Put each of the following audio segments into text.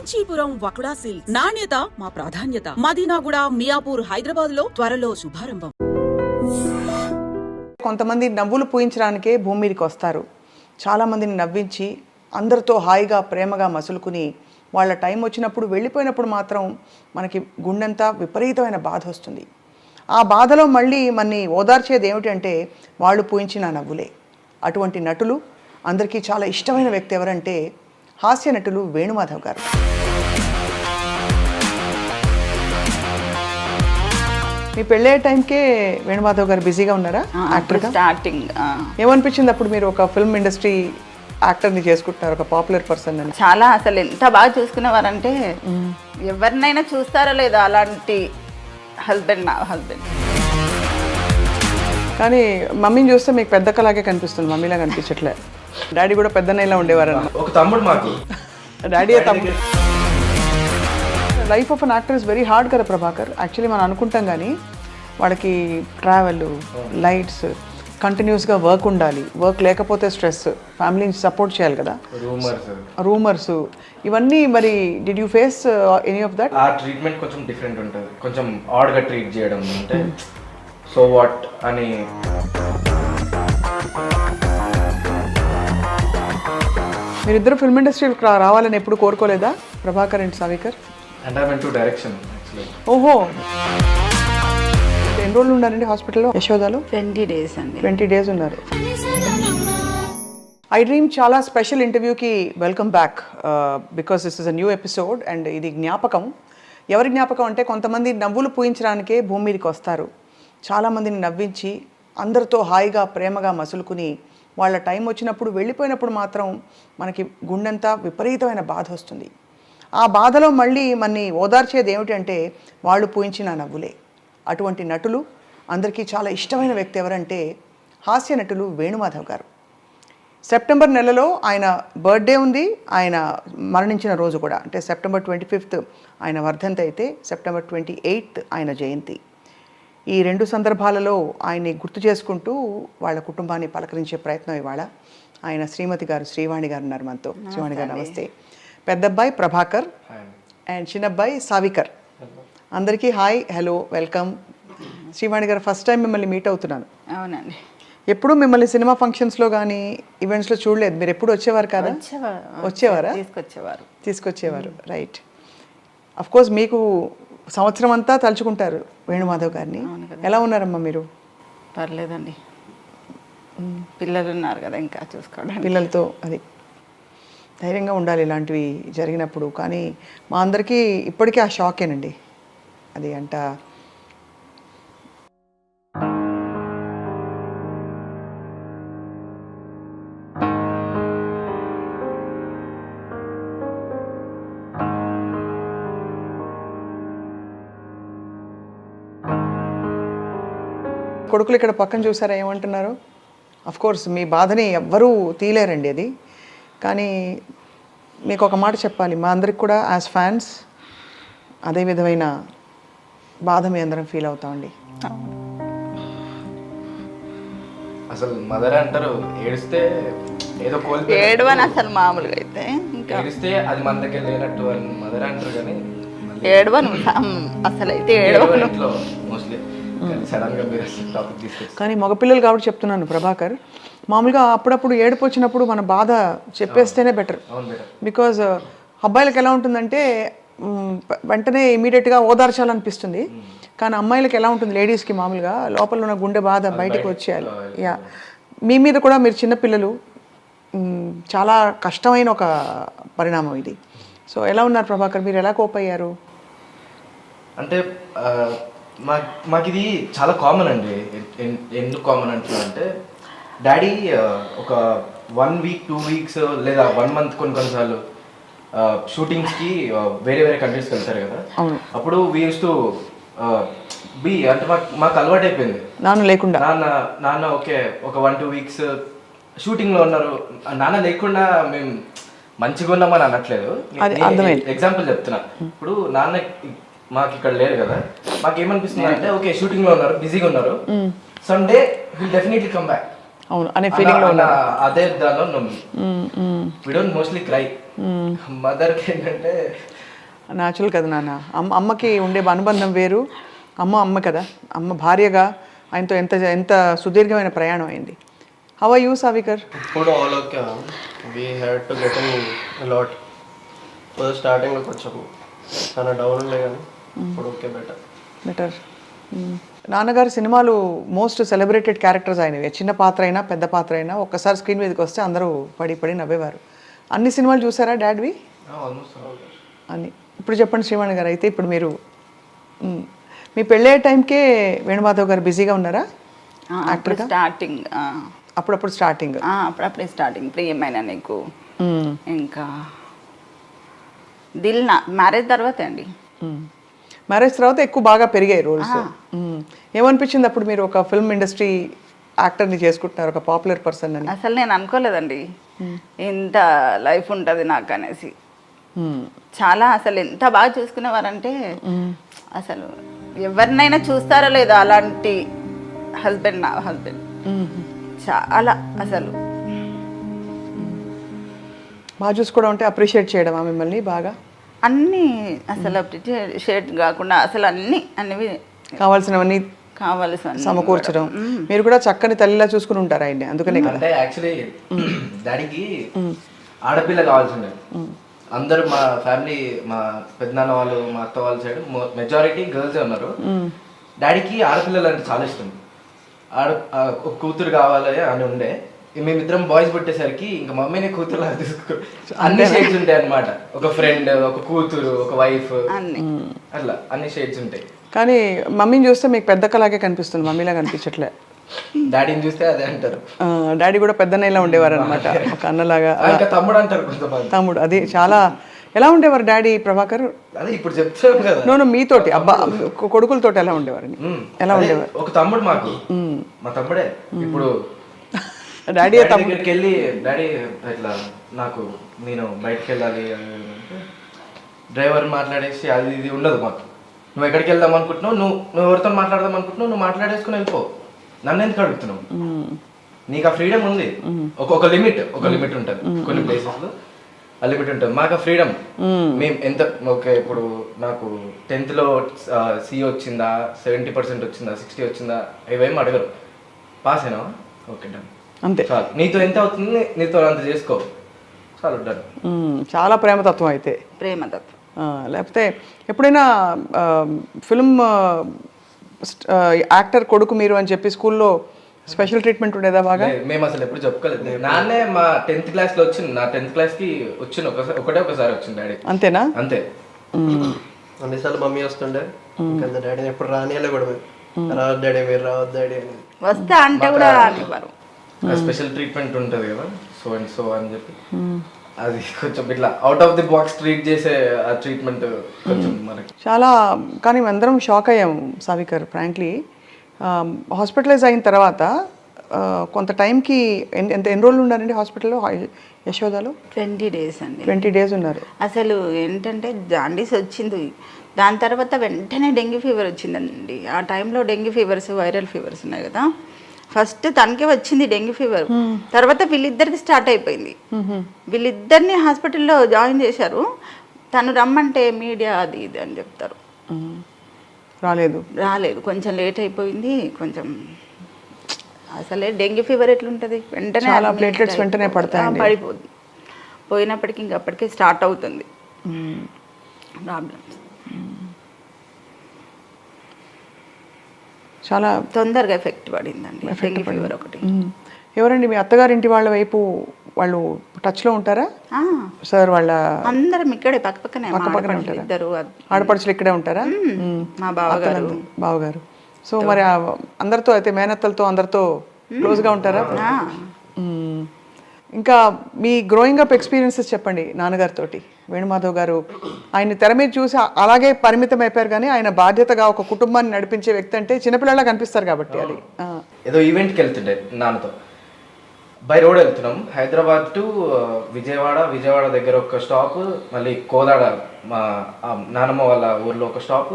Kanchipuram వకుడా silks నాణ్యత మా ప్రాధాన్యత. మదీనాగూడ, మియాపూర్, హైదరాబాద్ లో త్వరలో శుభారంభం. కొంతమంది నవ్వులు పూయించడానికే భూమి మీదకి వస్తారు. చాలామందిని నవ్వించి అందరితో హాయిగా ప్రేమగా మసులుకుని వాళ్ళ టైం వచ్చినప్పుడు వెళ్ళిపోయినప్పుడు మాత్రం మనకి గుండెంతా విపరీతమైన బాధ వస్తుంది. ఆ బాధలో మళ్ళీ మనని ఓదార్చేది ఏమిటంటే వాళ్ళు పూయించిన నవ్వులే. అటువంటి నటులు అందరికీ చాలా ఇష్టమైన వ్యక్తి ఎవరంటే హాస్య నటులు వేణుమాధవ్ గారు. మీ పెళ్ళే టైంకే వేణుమాధవ్ గారు బిజీగా ఉన్నారా యాక్టర్గా? స్టార్టింగ్ ఏమనిపించింది అప్పుడు మీరు ఒక ఫిల్మ్ ఇండస్ట్రీ యాక్టర్ని చేసుకుంటున్నారు, ఒక పాపులర్ పర్సన్ అని? చాలా అసలు ఎంత బాగా చూసుకునేవారంటే ఎవరినైనా చూస్తారో లేదో అలాంటి హస్బెండ్. నా హస్బెండ్ కానీ మమ్మీని చూస్తే మీకు పెద్ద కలాగే కనిపిస్తుంది, మమ్మీలా కనిపించట్లే. డాడీ కూడా పెద్దనైలా ఉండేవారన్న. ఒక తమ్ముడు మాకు. డాడీ తమ్ముడు. Life of an actor is very hard కదా ప్రభాకర్. యాక్చువల్లీ మనం అనుకుంటాం కానీ వాడికి ట్రావెల్, లైట్స్, కంటిన్యూస్గా వర్క్ ఉండాలి. వర్క్ లేకపోతే స్ట్రెస్, ఫ్యామిలీని సపోర్ట్ చేయాలి కదా, రూమర్స్ ఇవన్నీ. మరి did you face any of that? ఆ ట్రీట్మెంట్ కొంచెం డిఫరెంట్ ఉంటుంది, కొంచెం ఆడ్గా ట్రీట్ చేయడం అంటే సో వాట్ అని. మీరిద్దరు ఫిల్మ్ ఇండస్ట్రీకి రావాలని ఎప్పుడు కోరుకోలేదా ప్రభాకర్ అండ్ సావికర్? అంటే I went to direction actually. ఓహో, ఎన్ని రోజులు ఉన్నారండి హాస్పిటల్లో యశోదాలో? 20 days అండి. 20 days ఉన్నారు. ఐ డ్రీమ్ చాలా స్పెషల్ ఇంటర్వ్యూకి welcome back because this is a new episode. And ఇది జ్ఞాపకం. ఎవరి జ్ఞాపకం అంటే కొంతమంది నవ్వులు పూయించడానికే భూమి మీదకి వస్తారు. చాలామందిని నవ్వించి అందరితో హాయిగా ప్రేమగా మసులుకుని వాళ్ళ టైం వచ్చినప్పుడు వెళ్ళిపోయినప్పుడు మాత్రం మనకి గుండెంతా విపరీతమైన బాధ వస్తుంది. ఆ బాధలో మళ్ళీ మనని ఓదార్చేది ఏమిటంటే వాళ్ళు పూయించిన నవ్వులే. అటువంటి నటులు అందరికీ చాలా ఇష్టమైన వ్యక్తి ఎవరంటే హాస్య నటులు వేణుమాధవ్ గారు. సెప్టెంబర్ నెలలో ఆయన బర్త్డే ఉంది, ఆయన మరణించిన రోజు కూడా. అంటే సెప్టెంబర్ 25th ఆయన వర్ధంతి అయితే సెప్టెంబర్ 28th ఆయన జయంతి. ఈ రెండు సందర్భాలలో ఆయన్ని గుర్తు చేసుకుంటూ వాళ్ళ కుటుంబాన్ని పలకరించే ప్రయత్నం ఇవాళ. ఆయన శ్రీమతి గారు శ్రీవాణి గారు ఉన్నారు మనతో. శ్రీవాణి గారు నమస్తే. పెద్దబ్బాయి ప్రభాకర్ అండ్ చిన్నబ్బాయి సావికర్. అందరికీ హాయ్, హలో, వెల్కమ్. శ్రీవాణి గారు ఫస్ట్ టైం మిమ్మల్ని మీట్ అవుతున్నాను. అవునండి. ఎప్పుడు మిమ్మల్ని సినిమా ఫంక్షన్స్లో కానీ ఈవెంట్స్లో చూడలేదు. మీరు ఎప్పుడు వచ్చేవారు కదా? వచ్చేవారా? తీసుకొచ్చేవారు. రైట్. అఫ్ కోర్స్ మీకు సంవత్సరం అంతా తలుచుకుంటారు వేణుమాధవ్ గారిని. ఎలా ఉన్నారమ్మా మీరు? పర్లేదండి, పిల్లలు ఉన్నారు కదా ఇంకా చూసుకోవడానికి. పిల్లలతో అది ధైర్యంగా ఉండాలి ఇలాంటివి జరిగినప్పుడు. కానీ మా అందరికీ ఇప్పటికీ ఆ షాకేనండి అది. అంట కొడుకులు ఇక్కడ పక్కన చూసారా ఏమంటున్నారు? కోర్స్ మీ బాధని ఎవ్వరూ తీయలేరండి అది. కానీ మీకు ఒక మాట చెప్పాలి, మా అందరికి కూడా యాజ్ ఫ్యాన్స్ అదే విధమైన బాధ మీ అందరం ఫీల్ అవుతామండి. అసలు మదర్ అంటారు ఏడిస్తే ఏదో కోల్పోయి ఏడవని అసలు మామూలుగా అయితే ఇంకా ఏడిస్తే అది మన దగ్గర లేనట్టు అని మదర్ అంటారు. కానీ ఏడవను అసలు అయితే ఏడవను మోస్ట్లీ. సడన్గా మీరు టాపిక్ తీసుకొచ్చి కానీ మగపిల్లలు కాబట్టి చెప్తున్నాను ప్రభాకర్, మామూలుగా అప్పుడప్పుడు ఏడుపు వచ్చినప్పుడు మన బాధ చెప్పేస్తేనే బెటర్. బికాజ్ అబ్బాయిలకు ఎలా ఉంటుందంటే వెంటనే ఇమీడియట్గా ఓదార్చాలనిపిస్తుంది. కానీ అమ్మాయిలకు ఎలా ఉంటుంది, లేడీస్కి మామూలుగా లోపల ఉన్న గుండె బాధ బయటకు వచ్చేయాలి. యా, మీ మీద కూడా మీరు చిన్నపిల్లలు, చాలా కష్టమైన ఒక పరిణామం ఇది. సో ఎలా ఉన్నారు ప్రభాకర్, మీరు ఎలా కోప్ అయ్యారు? అంటే మాకు ఇది చాలా కామన్ అండి. ఎందుకు కామన్ అంటున్నా అంటే డాడీ ఒక 1 week 2 weeks లేదా 1 month కొన్నిసార్లు షూటింగ్స్కి వేరే వేరే కంట్రీస్కి వెళ్తారు కదా. అప్పుడు వీ యూస్ టు బి అంటే మాకు అలవాటు అయిపోయింది. నాన్న లేకుండా నాన్న ఓకే ఒక 1-2 weeks షూటింగ్లో ఉన్నారు. నాన్న లేకుండా మేము మంచిగా ఉన్నామని అనట్లేదు, ఎగ్జాంపుల్ చెప్తున్నా. ఇప్పుడు నాన్న మాకు ఇక్కడ లేరు కదా, మాకేమనిపిస్తుంది అంటే ఓకే షూటింగ్లో ఉన్నారు, బిజీగా ఉన్నారు, Sunday will definitely come back. అవును అనే ఫీలింగ్ లో ఉన్నారు. అదే దానిలో వి డోంట్ మోస్ట్లీ క్రై. మదర్కి ఏంటంటే న్యాచురల్ కదా నాన్న. అమ్మకి ఉండే అనుబంధం వేరు. అమ్మ కదా, అమ్మ భార్యగా ఆయనతో ఎంత ఎంత సుదీర్ఘమైన ప్రయాణం అయింది. How are you సావికర్? ఇప్పుడు all okay. We had to get in lot. First స్టార్టింగ్లో కొంచెం చాలా డౌన్ ఉండే కానీ ఇప్పుడు ఓకే బెటర్. నాన్నగారి సినిమాలు మోస్ట్ సెలబ్రేటెడ్ క్యారెక్టర్స్ అయినవి. చిన్న పాత్ర అయినా పెద్ద పాత్ర అయినా ఒక్కసారి స్క్రీన్ మీదకి వస్తే అందరూ పడి నవ్వేవారు. అన్ని సినిమాలు చూసారా డాడ్వి? అని ఇప్పుడు చెప్పండి శ్రీవాణి గారు. అయితే ఇప్పుడు మీరు మీ పెళ్ళయ్యే టైంకే వేణుమాధవ్ గారు బిజీగా ఉన్నారా యాక్టర్గా? స్టార్టింగ్ అప్పుడప్పుడు అప్పుడప్పుడే స్టార్టింగ్ ప్రియమైన నీకు, ఇంకా దిల్ నా మ్యారేజ్ తర్వాతే అండి. మ్యారేజ్ తర్వాత ఎక్కువ బాగా పెరిగాయి రోల్స్. ఏమనిపించింది అప్పుడు మీరు ఒక ఫిల్మ్ ఇండస్ట్రీ యాక్టర్ని చేసుకుంటున్నారు, ఒక పాపులర్ పర్సన్ అని? అసలు నేను అనుకోలేదండి ఇంత లైఫ్ ఉంటుంది నాకు అనేసి. చాలా అసలు ఎంత బాగా చూసుకునేవారంటే అసలు ఎవరినైనా చూస్తారో లేదో అలాంటి హస్బెండ్, నా హస్బెండ్ చాలా అసలు బాగా చూసుకోవడం అంటే అప్రిషియేట్ చేయడమా మిమ్మల్ని బాగా? అన్నీ అసలు అప్రిషియేట్ కాకుండా అసలు అన్ని కావాల్సినవన్నీ కావాల్సిన సమకూర్చడం. మీరు కూడా చక్కని తల్లిలా చూసుకుని ఉంటారు ఆయన్ని, అందుకనే కదా. అంటే యాక్చువల్లీ డాడీకి ఆడపిల్ల కావాల్సిండే. అందరూ మా ఫ్యామిలీ, మా పెద్దనాన్న వాళ్ళు, మా అత్త వాళ్ళ సైడ్ మెజారిటీ గర్ల్సే ఉన్నారు. డాడీకి ఆడపిల్లలు అంటే చాలా ఇష్టం. ఒక కూతురు కావాలి అని ఉండే. మేమిద్దరం బాయ్స్ పుట్టేసరికి ఇంకా మమ్మీని కూతురు తీసుకో అన్ని షేడ్స్ ఉంటాయి అన్నమాట. ఒక ఫ్రెండ్, ఒక కూతురు, ఒక వైఫ్, అట్లా అన్ని షేడ్స్ ఉంటాయి. కానీ మమ్మీని చూస్తే మీకు పెద్ద కలాగే కనిపిస్తుంది, మమ్మీలా కనిపించట్లే. డాడీని చూస్తే అదే అంటారు. డాడీ కూడా పెద్దనైలా ఉండేవారు అనమాట, ఒక అన్నలాగా. తమ్ముడు అంటారు కొంతమంది. తమ్ముడు, అది చాలా. ఎలా ఉండేవారు డాడీ ప్రభాకర్? అదే ఇప్పుడు చెప్తాను కదా. నో మీతోటి కొడుకులతోటి ఎలా ఉండేవారు? ఎలా ఉండేవారు? ఒక తమ్ముడు మాకు, మా తమ్ముడే. ఇప్పుడు డాడీ దగ్గరికి వెళ్ళి డాడీ ఇట్లా నాకు నేను బయటకు వెళ్ళాలి డ్రైవర్ మాట్లాడేసి అది ఇది ఉండదు మాకు. నువ్వు ఎక్కడికి వెళ్దాం అనుకుంటున్నావు, నువ్వు ఎవరితో మాట్లాడదాం అనుకుంటున్నావు, నువ్వు మాట్లాడేసుకుని వెళ్ళిపో, నన్ను ఎందుకు అడుగుతున్నావు? నీకు ఆ ఫ్రీడమ్ ఉంది. ఒక లిమిట్ ఉంటుంది కొన్ని ప్లేసెస్లో, ఆ లిమిట్ ఉంటుంది. మాకు ఆ ఫ్రీడమ్. మేము ఎంత ఓకే, ఇప్పుడు నాకు 10th లో C వచ్చిందా, 70% వచ్చిందా, 60 వచ్చిందా, ఇవేం అడగరు. పాస్ అయినా ఓకే డన్, అంతే. చాలు. నీతో ఎంత అవుతుంది, నీతో అంత చేసుకో, చాలు డన్. చాలా ప్రేమతత్వం అయితే. ప్రేమతత్వం. లేకపోతే ఎప్పుడైనా ఫిల్మ్ యాక్టర్ కొడుకు మీరు అని చెప్పి స్కూల్లో స్పెషల్ ట్రీట్మెంట్ ఉండేదా బాగా? మేము అసలు ఎప్పుడు చెప్పుకోలేదు. నాన్నే మా 10th క్లాస్లో వచ్చింది. నా 10th క్లాస్కి వచ్చింది ఒకసారి వచ్చింది డాడీ. అంతేనా? అంతే. అన్నిసార్లు మమ్మీ వస్తుండే, డాడీని ఎప్పుడు రానియాలి కూడా రావద్దు డాడీ, మీరు రావద్దు డాడీ అని. వస్తే అంటే కూడా రానివ్వరు. స్పెషల్ ట్రీట్మెంట్ ఉంటుంది కదా, సో అండ్ సో అని చెప్పి అది కొంచెం ఇట్లా out of the box treat చేసే ఆ ట్రీట్మెంట్ కొంచెం మనకి చాలా. కానీ అందరం షాక్ అయ్యాం సావికర్ ఫ్రాంక్లీ. హాస్పిటలైజ్ అయిన తర్వాత కొంత టైంకి ఎన్ని రోజులు ఉన్నారండి హాస్పిటల్లో యశోదాలో? 20 days అండి. 20 days ఉన్నారు. అసలు ఏంటంటే జాండీస్ వచ్చింది, దాని తర్వాత వెంటనే డెంగ్యూ ఫీవర్ వచ్చిందండి. ఆ టైంలో డెంగ్యూ ఫీవర్స్, వైరల్ ఫీవర్స్ ఉన్నాయి కదా. ఫస్ట్ తనకే వచ్చింది డెంగ్యూ ఫీవర్, తర్వాత వీళ్ళిద్దరికి స్టార్ట్ అయిపోయింది. వీళ్ళిద్దరిని హాస్పిటల్లో జాయిన్ చేశారు. తను రమ్మంటే మీడియా అది ఇది అని చెప్తారు. రాలేదు, కొంచెం లేట్ అయిపోయింది. కొంచెం అసలే డెంగ్యూ ఫీవర్ ఎట్లుంటుంది, వెంటనే ప్లేట్లెట్స్ వెంటనే పడిపోతుంది. పోయినప్పటికీ ఇంక అప్పటికే స్టార్ట్ అవుతుంది ప్రాబ్లమ్స్. చాలా తొందరగా ఎఫెక్ట్ పడిందండి డెంగ్యూ ఫీవర్ ఒకటి. ఎవరండి మీ అత్తగారింటి వాళ్ళ వైపు వాళ్ళు టచ్లో ఉంటారా సార్? వాళ్ళ అందరం ఇక్కడే పక్కపక్కనే ఉంటారా? ఇద్దరు ఆడపడుచులు ఇక్కడే ఉంటారా? మా బావగారు. సో మరి అందరితో అయితే మేనత్తలతో అందరితో క్లోజ్గా ఉంటారా? ఇంకా మీ గ్రోయింగ్ అప్ ఎక్స్పీరియన్సెస్ చెప్పండి నాన్నగారితో. వేణుమాధవ్ గారు ఆయన తెర మీద చూసి అలాగే పరిమితం అయిపోయారు, కానీ ఆయన బాధ్యతగా ఒక కుటుంబాన్ని నడిపించే వ్యక్తి అంటే చిన్నపిల్లలా కనిపిస్తారు కాబట్టి. అది ఏదో ఈవెంట్కి వెళ్తుండే నాన్నతో, బై రోడ్ వెళ్తున్నాం, హైదరాబాద్ టు విజయవాడ దగ్గర ఒక స్టాప్, మళ్ళీ కోదాడ మా నానమ్మ వాళ్ళ ఊర్లో ఒక స్టాప్,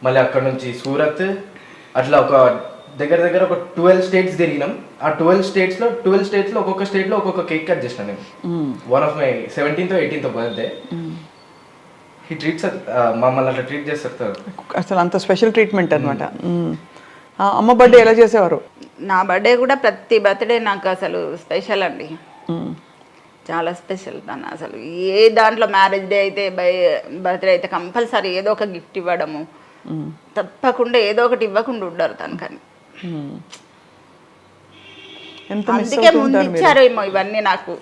మళ్ళీ అక్కడ నుంచి సూరత్, అట్లా ఒక దగ్గర ఒక 12 states తిరిగినాం. ఆ 12 states లో ఒక్కొక్క స్టేట్లో ఒక్కొక్క కేక్ కట్ చేసిన నేను. One of my 17th or 18th birthday. ఈ ట్రీట్స్ మమ్మల్ని అట్లా ట్రీట్ చేస్తారు సార్. అసలు అంత స్పెషల్ ట్రీట్మెంట్ అనమాట. అమ్మ బర్త్డే ఎలా చేసేవారు? నా బర్త్డే కూడా ప్రతి బర్త్డే నాకు అసలు స్పెషల్ అండి, చాలా స్పెషల్. తను అసలు ఏ దాంట్లో మ్యారేజ్ డే అయితే బర్త్డే అయితే కంపల్సరీ ఏదో ఒక గిఫ్ట్ ఇవ్వడము, తప్పకుండా ఏదో ఒకటి ఇవ్వకుండా ఉండరు తనకని. అందుకే ముందు ఇచ్చారేమో ఇవన్నీ నాకు,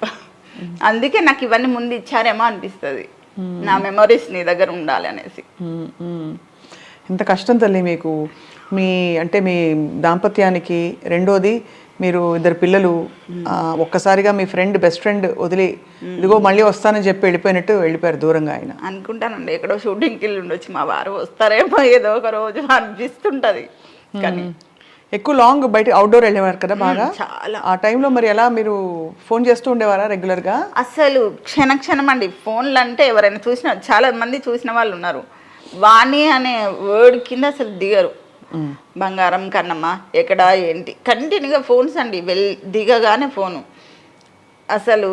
అందుకే నాకు ఇవన్నీ ముందు ఇచ్చారేమో అనిపిస్తుంది. నా మెమరీస్ నీ దగ్గర ఉండాలి అనేసి. ఇంత కష్టం తల్లి మీకు, మీ అంటే మీ దాంపత్యానికి. రెండోది మీరు ఇద్దరు పిల్లలు, ఒక్కసారిగా మీ ఫ్రెండ్ బెస్ట్ ఫ్రెండ్ వదిలి ఇదిగో మళ్ళీ వస్తానని చెప్పి వెళ్ళిపోయినట్టు వెళ్ళిపోయారు దూరంగా. ఆయన అనుకుంటానండి ఎక్కడో షూటింగ్కి వెళ్ళి ఉండొచ్చు, మా వారు వస్తారేమో ఏదో ఒక రోజు అనిపిస్తుంటది. కానీ ఎక్కువ లాంగ్ బయట అవుట్డోర్ వెళ్ళేవారు కదా బాగా, చాలా. ఆ టైంలో మరి ఎలా మీరు ఫోన్ చేస్తూ ఉండేవారా రెగ్యులర్గా? అసలు క్షణం అండి. ఫోన్లు అంటే ఎవరైనా చూసిన, చాలా మంది చూసిన వాళ్ళు ఉన్నారు, వాణి అనే వర్డ్ కింద అసలు దిగరు. బంగారం కన్నమ్మ ఎక్కడ ఏంటి కంటిన్యూగా ఫోన్స్ అండి, దిగగానే ఫోను. అసలు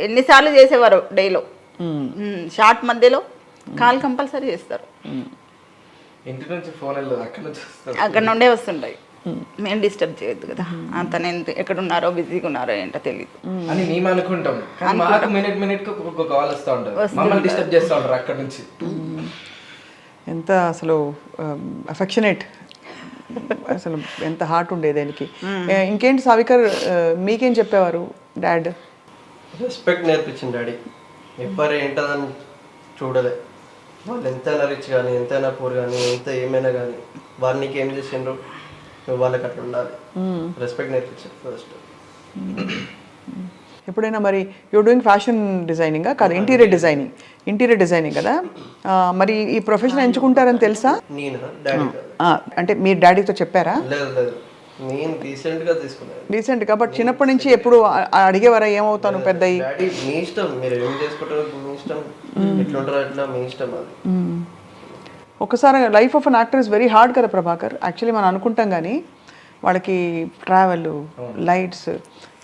ఎన్నిసార్లు చేసేవారు డేలో, షార్ట్ మధ్యలో కాల్ కంపల్సరీ చేస్తారు. ఇంటి నుంచి ఫోన్ వెళ్ళదు, అక్కడ నుండే వస్తుంటాయి. మేము డిస్టర్బ్ చేయొద్దు కదా, అతను ఎక్కడున్నారో బిజీగా ఉన్నారో ఏంటో తెలియదు అని మేము అనుకుంటాం. మాకు మినిట్ ఒక కాల్ వస్తూ ఉంటుంది, మమ్మల్ని డిస్టర్బ్ చేస్తూ ఉంటారు అక్కడ నుంచి. ఎంత అసలు అఫెక్షనేట్, అసలు ఎంత హార్ట్ ఉండేది దానికి. ఇంకేంటి సావికర్, మీకేం చెప్పేవారు డాడ్? రెస్పెక్ట్ నేర్పించింది డాడీ. ఎవరు ఏంటదని చూడలే, వాళ్ళు ఎంతైనా రిచ్ కానీ ఎంతైనా పూర్ కానీ ఎంత ఏమైనా కానీ వాళ్ళు నీకు ఏం చేసిండ్రు వాళ్ళకి అట్లా ఉండాలి. రెస్పెక్ట్ నేర్పించారు ఫస్ట్. ఎప్పుడైనా మరి యూర్ డూయింగ్ ఫ్యాషన్ డిజైనింగా కాదు, ఇంటీరియర్ డిజైనింగ్ కదా, మరి ఈ ప్రొఫెషన్ ఎంచుకుంటారని తెలుసా? నేను డాడీ అంటే మీరు డాడీతో చెప్పారా? లేదు, నేను రీసెంట్గా తీసుకున్నాను. రీసెంట్ కాబట్టి చిన్నప్పటి నుంచి ఎప్పుడు అడిగేవారా ఏమవుతాను పెద్ద? డాడీ మీ ఇష్టం, మీరు ఏం చేసుకుంటారో మీ ఇష్టం, ఎట్లుంటారో అట్లా మీ ఇష్టం అది. ఒకసారి life of an actor is very hard కదా ప్రభాకర్. యాక్చువల్లీ మనం అనుకుంటాం కానీ వాళ్ళకి ట్రావెల్, లైట్స్,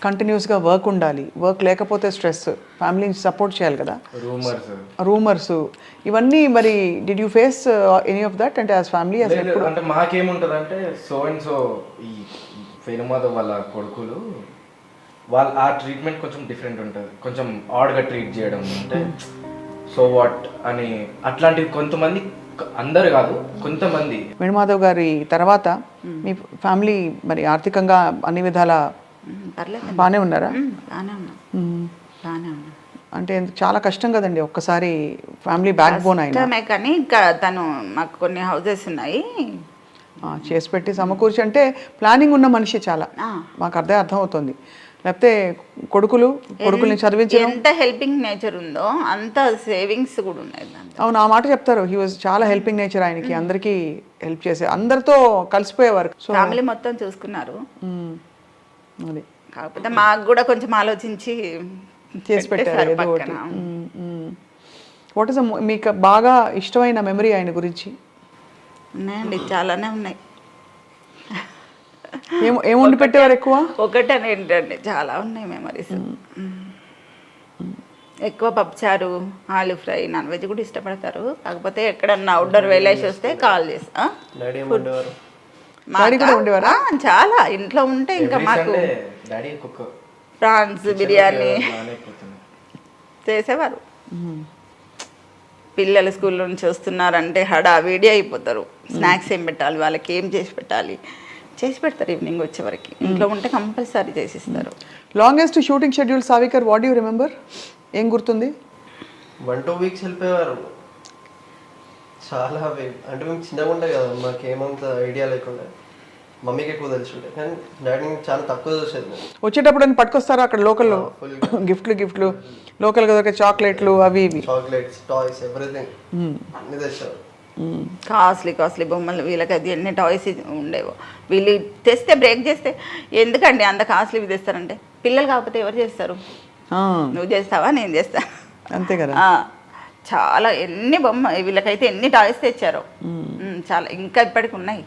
కంటిన్యూస్గా వర్క్ ఉండాలి, వర్క్ లేకపోతే స్ట్రెస్, ఫ్యామిలీని సపోర్ట్ చేయాలి కదా, రూమర్స్ ఇవన్నీ. మరి did you face any of that? అంటే యాజ్ ఫ్యామిలీ అంటే మాకేముంటుంది అంటే సో అండ్ సో ఈ వేణుమాధవ్ వాళ్ళ కొడుకులు వాళ్ళ ఆ ట్రీట్మెంట్ కొంచెం డిఫరెంట్ ఉంటుంది, కొంచెం ఆడ్గా ట్రీట్ చేయడం, అంటే సో వాట్ అని అట్లాంటివి. కొంతమంది, అందరు కాదు కొంతమంది. వేణుమాధవ్ గారి తర్వాత మీ ఫ్యామిలీ మరి ఆర్థికంగా అన్ని విధాల బాగానే ఉన్నారా? అంటే చాలా కష్టం కదండి ఒక్కసారి ఫ్యామిలీ బ్యాక్ బోన్ అయినా. కానీ ఇంకా తను మాకు కొన్ని హౌసెస్ ఉన్నాయి చేసి పెట్టి సమకూర్చి, అంటే ప్లానింగ్ ఉన్న మనిషి చాలా, మాకు అర్థం అవుతుంది. లేకపోతే కొడుకుల్ని చదివించడం, ఎంత హెల్పింగ్ నేచర్ ఉందో అంత సేవింగ్స్ కూడా ఉన్నాయి. అవును, ఆ మాట చెప్తారు. హీ వాజ్ చాలా హెల్పింగ్ నేచర్ ఆయనకి, అందరికీ హెల్ప్ చేసే, అందరితో కలిసిపోయేవారు. ఫ్యామిలీ మొత్తం చూసుకున్నారు. అది కాకపోతే మాకు కూడా కొంచెం ఆలోచించి చేసి పెట్టారు ఏదో ఒకటి. వాట్ ఇస్ మీకు బాగా ఇష్టమైన మెమరీ ఆయన గురించి? ఉన్నాయండి, చాలానే ఉన్నాయి. ఏం వండి పెట్టేవారు ఎక్కువ? ఒకటని ఏంటండి, చాలా ఉన్నాయి మెమరీస్. ఎక్కువ పప్పుచారు, ఆలు ఫ్రై, నాన్ వెజ్ కూడా ఇష్టపడతారు. కాకపోతే ఎక్కడన్నా అవుట్డోర్ వెళ్ళేసి వస్తే కాల్ చేస్తా. చాలా ఇంట్లో ఉంటే ఇంకా మాకు ప్రాన్స్ బిర్యానీ చేసేవారు. పిల్లలు స్కూల్ నుంచి వస్తున్నారంటే హడావిడి అయిపోతారు. స్నాక్స్ ఏం పెట్టాలి, వాళ్ళకి ఏం చేసి పెడతారు ఈవినింగ్ వచ్చే వరకు. ఇంట్లో ఉంటే కంపల్సరీ చేసిస్తారు. Longest shooting schedule సావికర్, what you remember? ఏం గుర్తుంది? 1-2 వీక్స్ వెళ్ళిపోయేవారు. చాలా అంటే మేము చిన్నగా ఉండే కదా, మాకేమంత ఐడియా లేకుండా, మమ్మీకి ఎక్కువ తెలిసి ఉండే, కానీ డాడీ చాలా తక్కువ చూసేది. వచ్చేటప్పుడు అని పట్టుకొస్తారా అక్కడ లోకల్లో? గిఫ్ట్లు లోకల్గా దొరికే చాక్లెట్లు అవి ఇవి, చాక్లెట్స్, టాయ్స్, ఎవ్రీథింగ్ అన్ని తెచ్చారు. కాస్ట్లీ బొమ్మలు, వీళ్ళకి అది ఎన్ని టాయ్స్ ఉండేవో. వీళ్ళు తెస్తే బ్రేక్ చేస్తే, ఎందుకండి అంత కాస్ట్లీవి తెస్తారంటే, పిల్లలు కాకపోతే ఎవరు చేస్తారు? నువ్వు చేస్తావా, నేను చేస్తా, అంతే కదా. చాలా ఎన్ని వీళ్ళకైతే ఎన్ని టాయ్స్ తెచ్చారో, చాలా ఇంకా ఇప్పటికి ఉన్నాయి.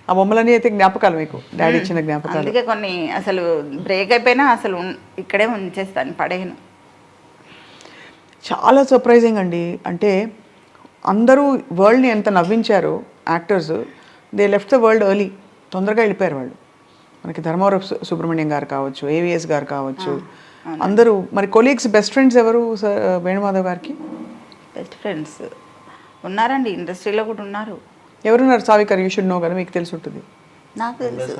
ఆ బొమ్మలన్నీ అయితే జ్ఞాపకాలు మీకు, డాడీ ఇచ్చిన జ్ఞాపకాలు. అందుకే కొన్ని అసలు బ్రేక్ అయిపోయినా అసలు ఇక్కడే ఉంచేస్తాను, పడేయను. చాలా సర్ప్రైజింగ్ అండి. అంటే అందరూ వరల్డ్ని ఎంత నవ్వించారు actors, they left the world early, తొందరగా వెళ్ళిపోయారు వాళ్ళు. మనకి ధర్మవరం సుబ్రహ్మణ్యం గారు కావచ్చు, ఏవిఎస్ గారు కావచ్చు, అందరూ. మరి కొలీగ్స్, బెస్ట్ ఫ్రెండ్స్ ఎవరు వేణుమాధవ్ గారికి? బెస్ట్ ఫ్రెండ్స్ ఉన్నారండి, ఇండస్ట్రీలో కూడా ఉన్నారు. ఎవరున్నారు? సావికర్, యూ షుడ్ నో కదా, మీకు తెలిసి ఉంటుంది. నాకు తెలుసు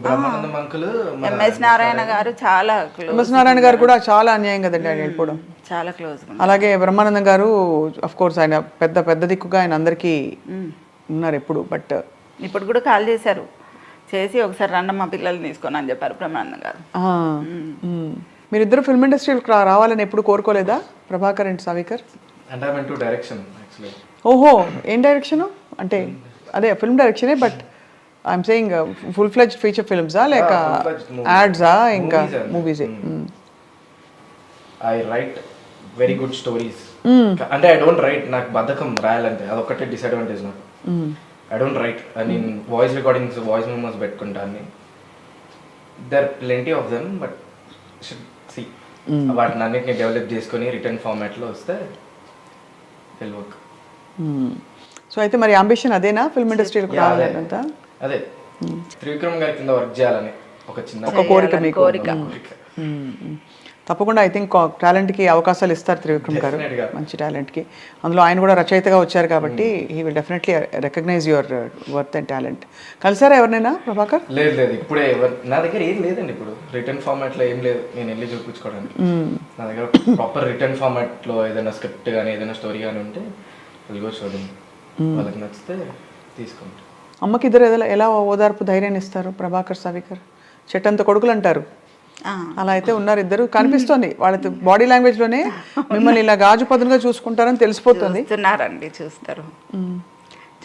బ్రహ్మానందం అంకుల్, ఎంఎస్ నారాయణ గారు చాలా క్లోజ్. ఎంఎస్ నారాయణ గారు కూడా చాలా అన్యాయం కదండి ఆయన వెళ్ళిపోవడం. చాలా క్లోజ్. అలాగే బ్రహ్మానందం గారు అఫ్ కోర్స్ ఆయన పెద్ద పెద్ద దిక్కుగా ఆయన అందరికీ ఉన్నారు ఎప్పుడు. బట్ ఇప్పుడు కూడా కాల్ చేశారు, చేసి ఒకసారి రండి మా పిల్లల్ని తీసుకొని అని చెప్పారు బ్రహ్మానందం గారు. మీరిద్దరు ఫిల్మ్ ఇండస్ట్రీకి రావాలని ఎప్పుడు కోరుకోలేదా, ప్రభాకర్ అండ్ సావికర్? అంటే I mean to direction actually. ఓహో, ఏం డైరెక్షను? అంటే అదే ఫిల్మ్ డైరెక్షనే, but I'm saying full fledged feature ఫిల్మ్సా లేక యాడ్సా ఇంకా మూవీసే? I write very good stories. అంటే ఐ డోంట్ రైట్, నాకు బద్ధకం రాయాలంటే, అదొక్కటే డిసడ్వాంటేజ్ నాకు. I don't write. నేను వాయిస్ రికార్డింగ్స్, వాయిస్ మెమోస్ పెట్టుకుంటాను. There plenty of them, but should see వాటిని అన్నిటిని డెవలప్ చేసుకొని రిటర్న్ ఫార్మాట్లో వస్తే విల్ వర్క్. సో అయితే మరి అంబిషన్ అదేనా, ఫిల్మ్ ఇండస్ట్రీలోకి రావాలంతా? అదే త్రివిక్రమ్ గారి కింద వర్క్ చేయాలని ఒక చిన్న కోరిక మీకు? కోరిక. తప్పకుండా ఐ థింక్ టాలెంట్కి అవకాశాలు ఇస్తారు త్రివిక్రమ్ గారు, Definitely గా. మంచి టాలెంట్కి. అందులో ఆయన కూడా రచయితగా వచ్చారు కాబట్టి he will definitely recognize your worth and talent. కలిసారా ఎవరినైనా ప్రభాకర్? లేదు ఇప్పుడే నా దగ్గర ఏం లేదండి. ఇప్పుడు రిటర్న్ ఫార్మాట్లో ఏం లేదు, నేను వెళ్ళి చూపించుకోవడానికి. నా దగ్గర ప్రాపర్ రిటర్న్ ఫార్మాట్లో ఏదైనా స్క్రిప్ట్ కానీ ఏదైనా స్టోరీ కానీ ఉంటే వెళ్ళి చూడండి, వాళ్ళకి నచ్చితే తీసుకుంటాం. అమ్మకి ఇద్దరు ఎలా ఓదార్పు ధైర్యాన్ని ఇస్తారు ప్రభాకర్ సావికర్? చెట్టంత కొడుకులు అంటారు, అలా అయితే ఉన్నారు ఇద్దరు. కనిపిస్తుంది వాళ్ళ బాడీ లాంగ్వేజ్ లోనే మిమ్మల్ని ఇలా గాజు పదునుగా చూసుకుంటారని తెలిసిపోతుంది. చూస్తున్నారండి, చూస్తారు.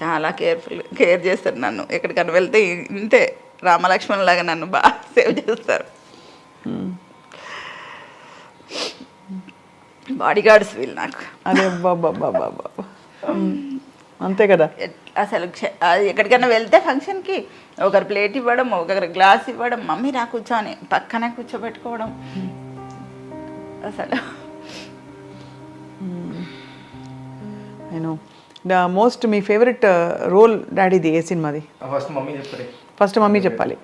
చాలా కేర్ చేస్తారు నన్ను. ఎక్కడికైనా వెళ్తే ఇంతే రామలక్ష్మణ్ లాగా నన్ను బాగా సేవ్ చేస్తారు. బాడీ గార్డ్స్ వీళ్ళు నాకు. అదే బాబా అంతే కదా. అసలు ఎక్కడికైనా వెళ్తే ఫంక్షన్కి ఒకరు ప్లేట్ ఇవ్వడం, ఒకరు గ్లాస్ ఇవ్వడం, మమ్మీ రా కూర్చొని పక్కనే కూర్చోబెట్టుకోవడం. అసలు నేను మోస్ట్ మీ ఫేవరెట్ రోల్ డాడీది ఏ సినిమాది? ఫస్ట్ మమ్మీ చెప్పండి. ఫస్ట్ మమ్మీ చెప్పాలి.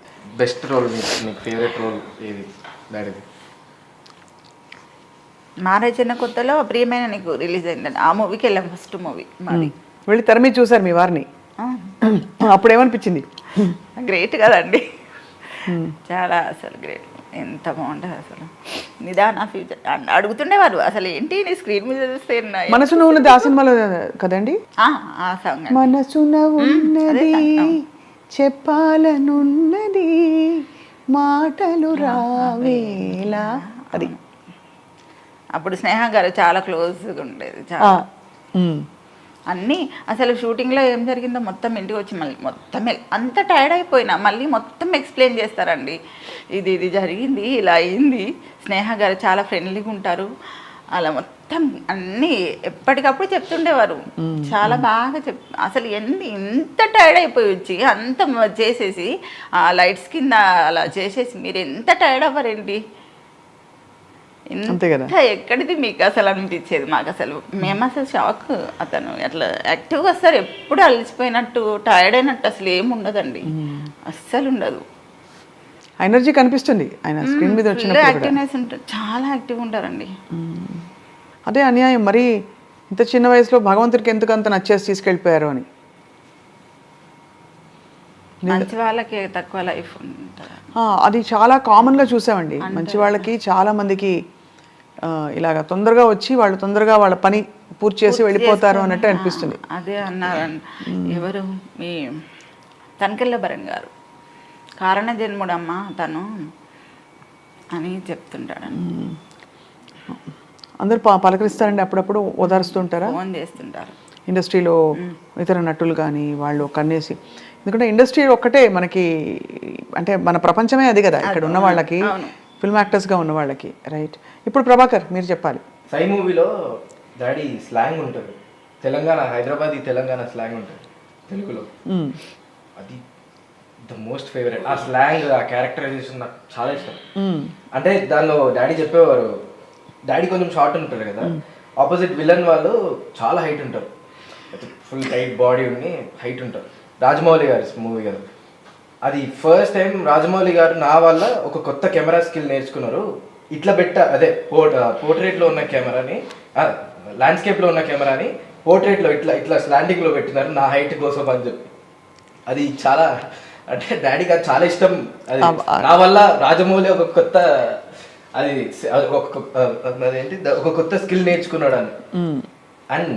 బెస్ట్ రోల్, మీకు ఫేవరెట్ రోల్ ఏది డాడీది? మ్యారేజ్ అయిన కొత్తలో ప్రియమైన నీకు రిలీజ్ అయిందండి, ఆ మూవీకి వెళ్ళాం. ఫస్ట్ మూవీ మాది. వెళ్ళి తెర మీద చూసారు మీ వారిని, అప్పుడు ఏమనిపించింది? గ్రేట్ కదండి, చాలా అసలు గ్రేట్. ఎంత బాగుంటుంది అసలు. నిదాన ఫ్యూచర్ అడుగుతుండేవారు, అసలు ఏంటి నీ స్క్రీన్ మీద చూస్తే మనసున ఉన్నది ఆ సినిమాలో కదండి? ఆ సాంగ్ మనసున ఉన్నది చెప్పాలనున్నది మాటలు రావేలా, అది. అప్పుడు స్నేహ గారు చాలా క్లోజ్గా ఉండేది. చాలా అన్నీ అసలు షూటింగ్లో ఏం జరిగిందో మొత్తం ఇంటికి వచ్చి మళ్ళీ మొత్తం అంత టైర్డ్ అయిపోయినా మళ్ళీ మొత్తం ఎక్స్ప్లెయిన్ చేస్తారండి. ఇది జరిగింది, ఇలా అయింది. స్నేహ గారు చాలా ఫ్రెండ్లీగా ఉంటారు, అలా మొత్తం అన్నీ ఎప్పటికప్పుడు చెప్తుండేవారు. చాలా బాగా అసలు ఎంత టైర్డ్ అయిపోయి వచ్చి అంత చేసేసి ఆ లైట్స్ కింద అలా చేసేసి మీరు ఎంత టైర్డ్ అవ్వరండి, అంతే కదా. ఎక్కడిది మీకు అసలు అనిపించేది. మాకు అసలు మేము అసలు షాక్. అతను అట్లా యాక్టివ్గా వస్తారు, ఎప్పుడు అలసిపోయినట్టు టైర్డ్ అయినట్టు అసలు ఏమి ఉండదండి, అస్సలు ఉండదు. ఎనర్జీ కనిపిస్తుంది ఆయన స్క్రీన్ మీద వచ్చినప్పుడు. యాక్టివ్నెస్ ఉంటుంది, చాలా యాక్టివ్గా ఉంటారండి. అదే అన్యాయం మరి, ఇంత చిన్న వయసులో భగవంతుడికి ఎందుకు అంత నచ్చేసి తీసుకెళ్ళిపోయారు అని. మంచి వాళ్ళకి తక్కువ లైఫ్ ఉంటుంది, అది చాలా కామన్గా చూసామండి. మంచి వాళ్ళకి చాలా మందికి ఇలాగ తొందరగా వచ్చి వాళ్ళు తొందరగా వాళ్ళ పని పూర్తి చేసి వెళ్ళిపోతారు అన్నట్టు అనిపిస్తుంది. అదే అన్నారండి ఎవరు, మీ తనకెళ్ళ భరణ్ గారు, కారణ జన్ముడమ్మ తను అని చెప్తుంటాడండి. అందరు పలకరిస్తారండి, అప్పుడప్పుడు ఓదారుస్తుంటారా? ఫోన్ చేస్తుంటారు. ఇండస్ట్రీలో ఇతర నటులు కానీ వాళ్ళు కన్నేసి, ఎందుకంటే ఇండస్ట్రీ ఒక్కటే మనకి, అంటే మన ప్రపంచమే అది కదా ఇక్కడ ఉన్న వాళ్ళకి, ఫిల్మ్ యాక్టర్స్గా ఉన్న వాళ్ళకి. రైట్. ఇప్పుడు ప్రభాకర్ మీరు చెప్పాలి. సై మూవీలో డాడీ స్లాంగ్ ఉంటుంది, తెలంగాణ హైదరాబాద్ తెలంగాణ స్లాంగ్ ఉంటుంది తెలుగులో. అది ద మోస్ట్ ఫేవరెట్. ఆ స్లాంగ్, ఆ క్యారెక్టరైజేషన్ నాకు చాలా ఇష్టం. అంటే దానిలో డాడీ చెప్పేవారు, డాడీ కొంచెం షార్ట్ ఉంటారు కదా, ఆపోజిట్ విలన్ వాళ్ళు చాలా హైట్ ఉంటారు, ఫుల్ టైట్ బాడీ ఉండి హైట్ ఉంటారు. రాజమౌళి గారి మూవీ కదా అది. ఫస్ట్ టైం రాజమౌళి గారు నా వల్ల ఒక కొత్త కెమెరా స్కిల్ నేర్చుకున్నారు. ఇట్లా అదే పోర్ట్రేట్లో ఉన్న కెమెరాని, ల్యాండ్స్కేప్లో ఉన్న కెమెరాని పోర్ట్రేట్లో ఇట్లా స్లాండింగ్లో పెట్టినారు నా హైట్ కోసం అని చెప్పి. అది చాలా అంటే డాడీకి అది చాలా ఇష్టం. అది నా వల్ల రాజమౌళి ఒక కొత్త అదేంటి ఒక కొత్త స్కిల్ నేర్చుకున్నాడు అని. అండ్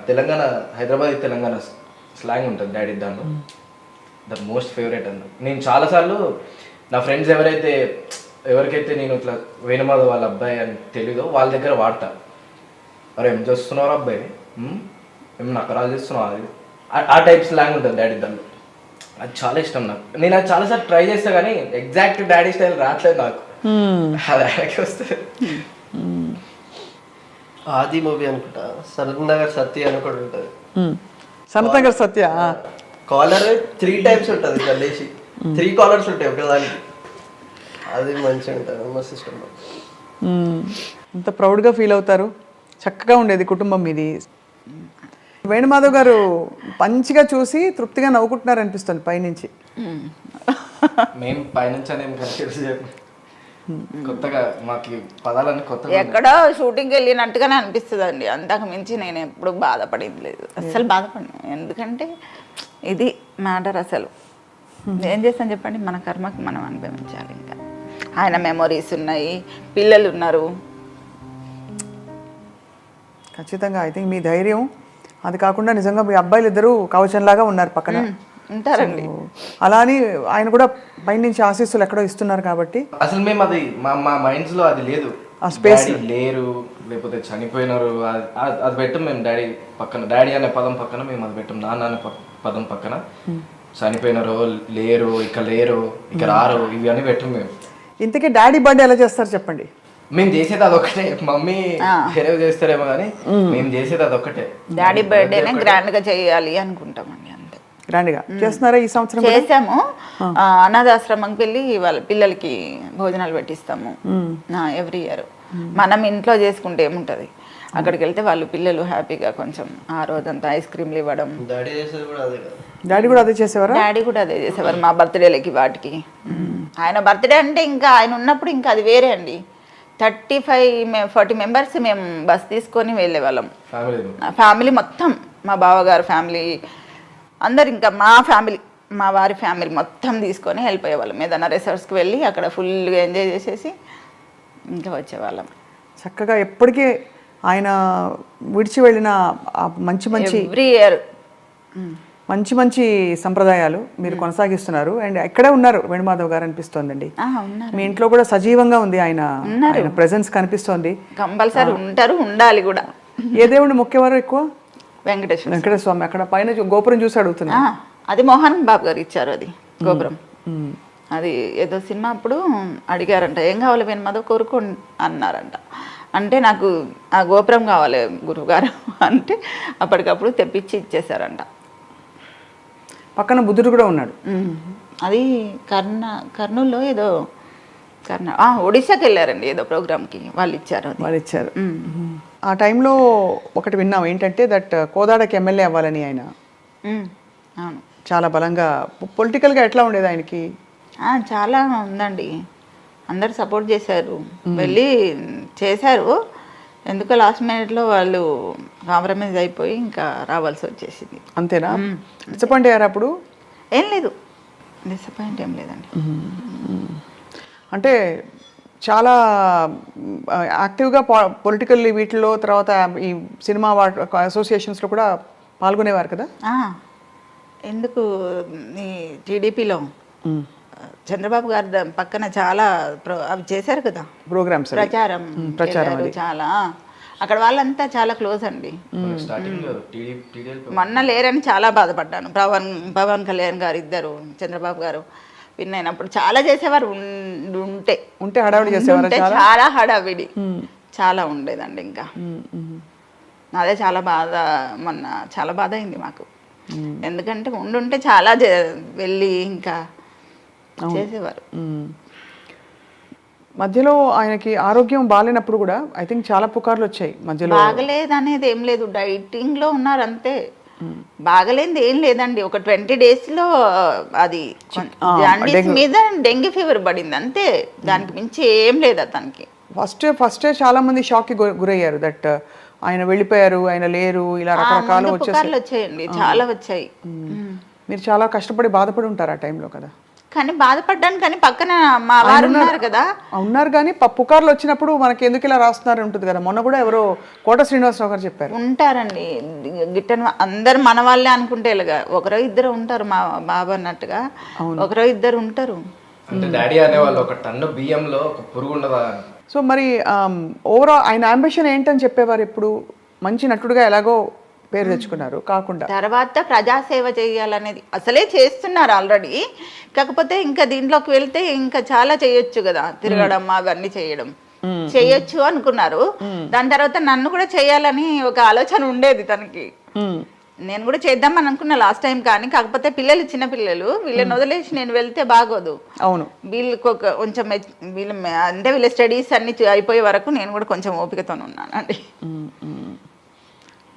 తెలంగాణ, హైదరాబాద్ తెలంగాణ స్లాంగ్ ఉంటుంది డాడీ దాంట్లో. ద మోస్ట్ ఫేవరెట్ అన్న. నేను చాలాసార్లు నా ఫ్రెండ్స్ ఎవరికైతే నేను ఇట్లా వేణుమాధవ్ వాళ్ళ అబ్బాయి అని తెలీదో వాళ్ళ దగ్గర వాడతా. అరే ఏం చేస్తున్నావు అబ్బాయి, ఏం నకరాలు చేస్తున్నావు, అది ఆ టైప్ స్లాంగ్ ఉంటుంది డాడీ దాంట్లో. అది చాలా ఇష్టం నాకు. నేను అది చాలాసార్లు ట్రై చేస్తా కానీ ఎగ్జాక్ట్ డాడీ స్టైల్ రావట్లేదు నాకు. అది ఆయనకి వస్తే ఆది మూవీ అనుకుంటా, సరత్ నగర్ సత్య అని కూడా ఉంటుంది. సనత్ నగర్ సత్య కాలర్ 3 టైప్స్ ఉంటుంది, ఇట్లా లేచి 3 కాలర్స్ ఉంటాయి ఒకదానికి. అది మంచిగా ఉంటుంది, మస్తు ఇష్టం. ఎంత ప్రౌడ్గా ఫీల్ అవుతారు. చక్కగా ఉండేది కుటుంబం మీది. వేణుమాధవ్ గారు మంచిగా చూసి తృప్తిగా నవ్వుకుంటున్నారు అనిపిస్తుంది పైనుంచి. మేము పైనుంచి అనేం కొత్తగా మాకు పదాలన్నీ కొత్తగా ఎక్కడో షూటింగ్కి వెళ్ళినట్టుగానే అనిపిస్తుంది అండి. అంతకు మించి నేను ఎప్పుడు బాధపడింది లేదు, అస్సలు బాధపడినా. ఎందుకంటే ఇది మ్యాటర్. అసలు ఏం చేస్తాను చెప్పండి, మన కర్మకి మనం అనుభవించాలి. ఇంకా ఆయన మెమొరీస్ ఉన్నాయి, పిల్లలు ఉన్నారు. ఖచ్చితంగా ఐ థింక్ మీ ధైర్యం, అది కాకుండా నిజంగా మీ అబ్బాయిలు ఇద్దరు కవచంలాగా ఉన్నారు పక్కన ఉంటారండి. అలా అని ఆయన కూడా పైనుంచి ఆశీస్సులు ఎక్కడో ఇస్తున్నారు కాబట్టి. అసలు మేము అది మా మైండ్స్ లో అది లేదు, ఆ స్పేస్ లేరు లేకపోతే చనిపోయినారు అది పెట్టం మేము. డాడీ పక్కన, డాడీ అనే పదం పక్కన మేము అది పెట్టం. నాన్న అనే పదం పక్కన చనిపోయినారు, లేరు, ఇక లేరు, ఇక రారు, ఇవి అని పెట్టం మేము. ఇంతకీ డాడీ బర్త్డే ఎలా చేస్తారు చెప్పండి? మేము చేసేది అదొక్కటే. మమ్మీ వేరే చేస్తారేమో కానీ మేము చేసేది అదొక్కటే. డాడీ బర్త్డేనే గ్రాండ్ గా చేయాలి అనుకుంటామండి, అంతే. గ్రాండ్గా చేస్తున్నారా ఈ సంవత్సరం? చేసాము. అనాథాశ్రమంకి వెళ్ళి వాళ్ళ పిల్లలకి భోజనాలు పెట్టిస్తాము ఎవ్రీ ఇయర్. మనం ఇంట్లో చేసుకుంటే ఏముంటది, అక్కడికి వెళ్తే వాళ్ళు పిల్లలు హ్యాపీగా కొంచెం ఆ రోజంతా ఐస్ క్రీమ్లు ఇవ్వడం. డాడీ చేసేది కూడా అదే కదా. డాడీ కూడా అదే చేసేవారా? డాడీ కూడా అదే చేసేవారు మా బర్త్డేలకి వాటికి. ఆయన బర్త్డే అంటే ఇంకా ఆయన ఉన్నప్పుడు ఇంకా అది వేరే అండి. 35-40 మెంబర్స్ మేము బస్ తీసుకొని వెళ్ళేవాళ్ళం. ఫ్యామిలీ మొత్తం, మా బావగారు ఫ్యామిలీ అందరు, ఇంకా మా ఫ్యామిలీ, మా వారి ఫ్యామిలీ మొత్తం తీసుకొని వెళ్ళిపోయేవాళ్ళం. ఏదైనా రిసార్ట్స్కి వెళ్ళి అక్కడ ఫుల్గా ఎంజాయ్ చేసేసి ఇంకా వచ్చేవాళ్ళం. చక్కగా ఎప్పటికీ ఆయన విడిచి వెళ్ళిన మంచి మంచి ఎవ్రీ ఇయర్ మంచి మంచి సంప్రదాయాలు మీరు కొనసాగిస్తున్నారు. అండ్ ఎక్కడే ఉన్నారు వేణుమాధవ్ గారు అనిపిస్తోందండి. మీ ఇంట్లో కూడా సజీవంగా ఉంది ఆయన ప్రెజెన్స్ కనిపిస్తోంది. కంపల్సరీ ఉంటారు, ఉండాలి కూడా. ఏ దేవుడిని మొక్కేవారు ఎక్కువ? వెంకటేశ్వర స్వామి. అక్కడ పైన గోపురం చూసి అడుగుతున్నా. అది మోహన్ బాబు గారు ఇచ్చారు అది గోపురం. అది ఏదో సినిమా అప్పుడు అడిగారంట, ఏం కావాలి వేణుమాధవ్ కోరుకో అన్నారంట. అంటే నాకు ఆ గోపురం కావాలి గురువుగారు అంటే అప్పటికప్పుడు తెప్పించి ఇచ్చేసారంట. పక్కన బుద్ధుడు కూడా ఉన్నాడు. అది కర్నూలులో ఏదో ఒడిశాకి వెళ్ళారండి ఏదో ప్రోగ్రామ్కి, వాళ్ళు ఇచ్చారు. ఆ టైంలో ఒకటి విన్నాం ఏంటంటే దట్ కోదాడకి ఎమ్మెల్యే అవ్వాలని ఆయన. అవును, చాలా బలంగా పొలిటికల్గా ఎట్లా ఉండేది ఆయనకి? చాలా ఉందండి, అందరు సపోర్ట్ చేశారు, వెళ్ళి చేశారు. ఎందుకో లాస్ట్ మినిట్లో వాళ్ళు కాంప్రమైజ్ అయిపోయి ఇంకా రావాల్సి వచ్చేసింది. అంతేనా? డిసప్పాయింట్ అయ్యారు అప్పుడు? ఏం లేదు, డిసప్పాయింట్ ఏం లేదండి. అంటే చాలా యాక్టివ్గా పొలిటికల్ వీటిలో, తర్వాత ఈ సినిమా అసోసియేషన్స్లో కూడా పాల్గొనేవారు కదా? ఎందుకు ఈ టీడీపీలో చంద్రబాబు గారి పక్కన చాలా అవి చేశారు కదా ప్రోగ్రామ్స్, ప్రచారం చాలా. అక్కడ వాళ్ళంతా చాలా క్లోజ్ అండి. మొన్న లేరని చాలా బాధపడ్డాను. పవన్ కళ్యాణ్ గారు ఇద్దరు, చంద్రబాబు గారు విన్ అయినప్పుడు చాలా చేసేవారు. ఉంటే హడావిడి చేసేవారు, చాలా హడావిడి చాలా ఉండేదండి. ఇంకా అదే చాలా బాధ, మొన్న చాలా బాధ అయింది మాకు. ఎందుకంటే ఉండుంటే చాలా వెళ్ళి ఇంకా చేసేవారు. మధ్యలో ఆయనకి ఆరోగ్యం బాగాలేనప్పుడు కూడా ఐ థింక్ చాలా పుకార్లు వచ్చాయి మధ్యలో. బాగలేదు అనేది ఏం లేదు, డైటింగ్ లో ఉన్నారు అంతే. బాగలేనిది ఏం లేదండి. ఒక 20 days లో అది జాండీస్ మీద డెంగ్యూ ఫీవర్ పడింది అంతే, దానికి మించి ఏం లేదు అతనికి. ఫస్టే చాలా మంది షాక్కి గురయ్యారు దట్ ఆయన వెళ్ళిపోయారు, ఆయన లేరు, ఇలా రకరకాలు పుకార్లు వచ్చాయండి, చాలా వచ్చాయి. మీరు చాలా కష్టపడి బాధపడి ఉంటారు ఆ టైంలో కదా. కానీ బాధపడ్డాను, కానీ పక్కన మా వారు ఉన్నారు కదా. ఉన్నారు కానీ పుకార్లు వచ్చినప్పుడు మనకి ఎందుకు ఇలా రాస్తున్నారు ఉంటుంది కదా. మొన్న కూడా ఎవరో కోట శ్రీనివాసరావు గారు చెప్పారు. ఉంటారండి గిట్టని అందరు మన వాళ్ళే అనుకుంటే ఇలాగా ఒకరో ఇద్దరు ఉంటారు, మా బాబు అన్నట్టుగా ఒకరో ఇద్దరు ఉంటారు. అంటే డాడీ అనేవాళ్ళు ఒక టన్ను బియ్యంలో ఒక పురుగు ఉండదా. సో మరి ఓవరాల్ ఆయన అంబిషన్ ఏంటని చెప్పేవారు ఎప్పుడు? మంచి నటుడుగా ఎలాగో పేరు తెచ్చుకున్నారు కాకుండా తర్వాత ప్రజాసేవ చేయాలనేది అసలే చేస్తున్నారు ఆల్రెడీ. కాకపోతే ఇంకా దీంట్లోకి వెళ్తే ఇంకా చాలా చేయొచ్చు కదా, తిరగడం అవన్నీ చేయొచ్చు అనుకున్నారు. దాని తర్వాత నన్ను కూడా చేయాలని ఒక ఆలోచన ఉండేది తనకి. నేను కూడా చేద్దామని అనుకున్నా లాస్ట్ టైం, కానీ కాకపోతే పిల్లలు చిన్న పిల్లలు, వీళ్ళని వదిలేసి నేను వెళ్తే బాగోదు. అవును, వీళ్ళకి కొంచెం అంటే వీళ్ళ స్టడీస్ అన్ని అయిపోయే వరకు నేను కూడా కొంచెం ఓపికతో ఉన్నాను అండి.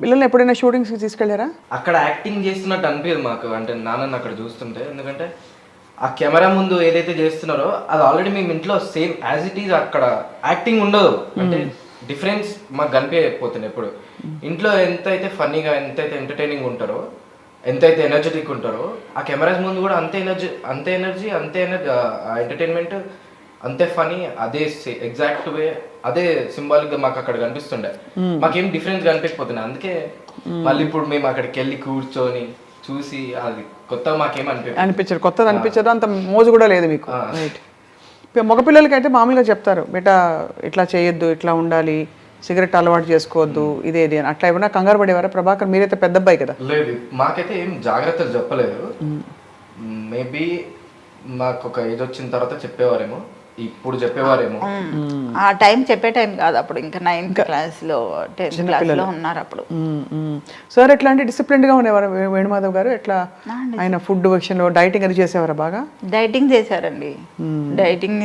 పిల్లల్ని ఎప్పుడైనా షూటింగ్స్కి తీసుకెళ్ళారా? అక్కడ యాక్టింగ్ చేస్తున్నట్టు అనిపించదు మాకు, అంటే నాన్నని అక్కడ చూస్తుంటే. ఎందుకంటే ఆ కెమెరా ముందు ఏదైతే చేస్తున్నారో అది ఆల్రెడీ మేము ఇంట్లో సేమ్ యాజ్ ఇట్ ఈజ్, అక్కడ యాక్టింగ్ ఉండదు. అంటే డిఫరెన్స్ మాకు కనిపించకపోతుంది ఎప్పుడు. ఇంట్లో ఎంతైతే ఫన్నీగా, ఎంతైతే ఎంటర్టైనింగ్ ఉంటారో, ఎంతైతే ఎనర్జెటిక్ ఉంటారో, ఆ కెమెరాస్ ముందు కూడా అంతే ఎనర్జీ ఎంటర్టైన్మెంట్, అంతే ఫనీ, అదే ఎగ్జాక్ట్ వే, అదే సింబాలిక్ గా మాకు అక్కడ కనిపిస్తుండే. మాకేం డిఫరెన్స్ కనిపించకపోతుండే. అందుకే మళ్ళీ ఇప్పుడు మేము అక్కడికి వెళ్ళి కూర్చొని చూసి అది కొత్త మాకేం అనిపించదు, కొత్తది అనిపించదు, అంత మోజు కూడా లేదు మీకు. రైట్. మగపిల్లలకి అయితే మామూలుగా చెప్తారు, బేటా ఇట్లా చేయొద్దు, ఇట్లా ఉండాలి, సిగరెట్ అలవాటు చేసుకోవద్దు, ఇదేది అని. అట్లా ఏమైనా కంగారు పడేవారా ప్రభాకర్? మీరైతే పెద్ద అబ్బాయి కదా. లేదు, మాకైతే ఏం జాగ్రత్తలు చెప్పలేదు. మేబీ మాకు ఒక ఏజ్ వచ్చిన తర్వాత చెప్పేవారేమో, ఇప్పుడు చెప్పేవారేమో. ఆ టైం చెప్పే టైం కాదు అప్పుడు, ఇంకా 9th క్లాస్లో 10th క్లాస్లో ఉన్నారు అప్పుడు. సార్ ఎట్లా అంటే డిసిప్లిన్డ్గా ఉండేవారు వేణుమాధవ్ గారు? ఎట్లా ఆయన ఫుడ్ విషయంలో డైటింగ్ అది చేసేవారా? బాగా డైటింగ్ చేశారండి. డైటింగ్